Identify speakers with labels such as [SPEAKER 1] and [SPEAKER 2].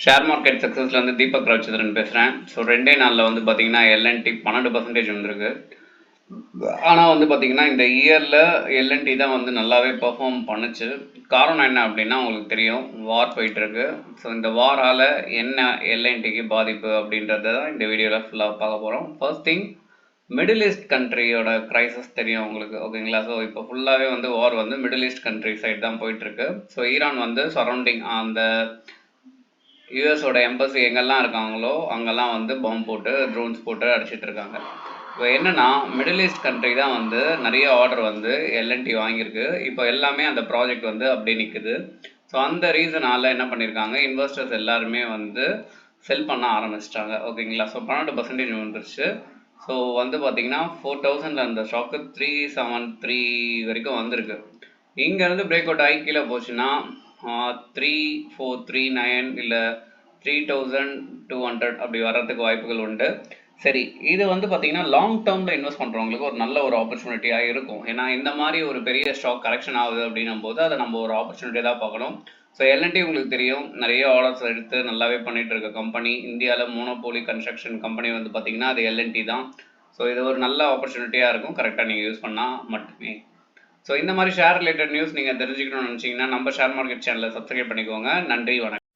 [SPEAKER 1] Share market சக்ஸஸ்ல வந்து தீபக் ராஜச்சந்திரன் பேசுகிறேன். So 2 நாளில் வந்து பார்த்தீங்கன்னா எல்என்டி 12% வந்திருக்கு. ஆனால் வந்து பார்த்தீங்கன்னா இந்த இயரில் எல்என்டி தான் வந்து நல்லாவே பெர்ஃபார்ம் பண்ணுச்சு. காரணம் என்ன அப்படின்னா உங்களுக்கு தெரியும், வார் போயிட்டுருக்கு. ஸோ இந்த வாரால் என்ன எல்என்டிக்கு பாதிப்பு அப்படின்றத தான் இந்த வீடியோவில் ஃபுல்லாக பார்க்க போகிறோம். ஃபர்ஸ்ட் திங், மிடில் ஈஸ்ட் கண்ட்ரியோட க்ரைசஸ் தெரியும் உங்களுக்கு, ஓகேங்களா? ஸோ இப்போ ஃபுல்லாகவே வந்து வார் வந்து மிடில் ஈஸ்ட் கண்ட்ரி சைட் தான் போயிட்டுருக்கு. ஸோ ஈரான் வந்து சரௌண்டிங் அந்த யூஎஸோட எம்பசி எங்கெல்லாம் இருக்காங்களோ அங்கெல்லாம் வந்து பாம்பு போட்டு ட்ரோன்ஸ் போட்டு அடிச்சிட்டு இருக்காங்க. இப்போ என்னன்னா மிடில் ஈஸ்ட் கண்ட்ரி தான் வந்து நிறைய ஆர்டர் வந்து எல்என்டி வாங்கியிருக்கு. இப்போ எல்லாமே அந்த ப்ராஜெக்ட் வந்து அப்படியே நிற்குது. ஸோ அந்த ரீசனால் என்ன பண்ணியிருக்காங்க, இன்வெஸ்டர்ஸ் எல்லாருமே வந்து செல் பண்ண ஆரம்பிச்சிட்டாங்க, ஓகேங்களா? ஸோ 12% வந்துருச்சு. ஸோ வந்து பார்த்தீங்கன்னா 4000 அந்த ஸ்டாக்கு 373 வரைக்கும் வந்திருக்கு. இங்கேருந்து பிரேக் அவுட் ஆகி கீழே போச்சுன்னா 3439 இல்லை 3200 அப்படி வர்றதுக்கு வாய்ப்புகள் உண்டு. சரி, இது வந்து பார்த்தீங்கன்னா லாங் டேர்மில் இன்வெஸ்ட் பண்ணுறவங்களுக்கு ஒரு நல்ல ஒரு ஆப்பர்ச்சுனிட்டியாக இருக்கும். ஏன்னா இந்த மாதிரி ஒரு பெரிய ஸ்டாக் கரெக்ஷன் ஆகுது அப்படின்னும் போது அதை நம்ம ஒரு ஆப்பர்ச்சுனிட்டியாக தான் பார்க்கணும். ஸோ எல்என்டி உங்களுக்கு தெரியும், நிறைய ஆர்டர்ஸ் எடுத்து நல்லாவே பண்ணிட்டு இருக்க கம்பெனி. இந்தியாவில் மோனோபோலி கன்ஸ்ட்ரக்ஷன் கம்பெனி வந்து பார்த்தீங்கன்னா அது எல்என்டி தான். ஸோ இது ஒரு நல்ல ஆப்பர்ச்சுனிட்டியாக இருக்கும், கரெக்டாக நீங்கள் யூஸ் பண்ணால் மட்டுமே. ஸோ இந்த மாதிரி ஷேர் ரிலேட்டட் நியூஸ் நீங்கள் தெரிஞ்சுக்கணும்னு நினச்சிங்கன்னா நம்ம ஷேர் மார்க்கெட் சேனலை சப்ஸ்கிரைப் பண்ணிக்கோங்க. நன்றி, வணக்கம்.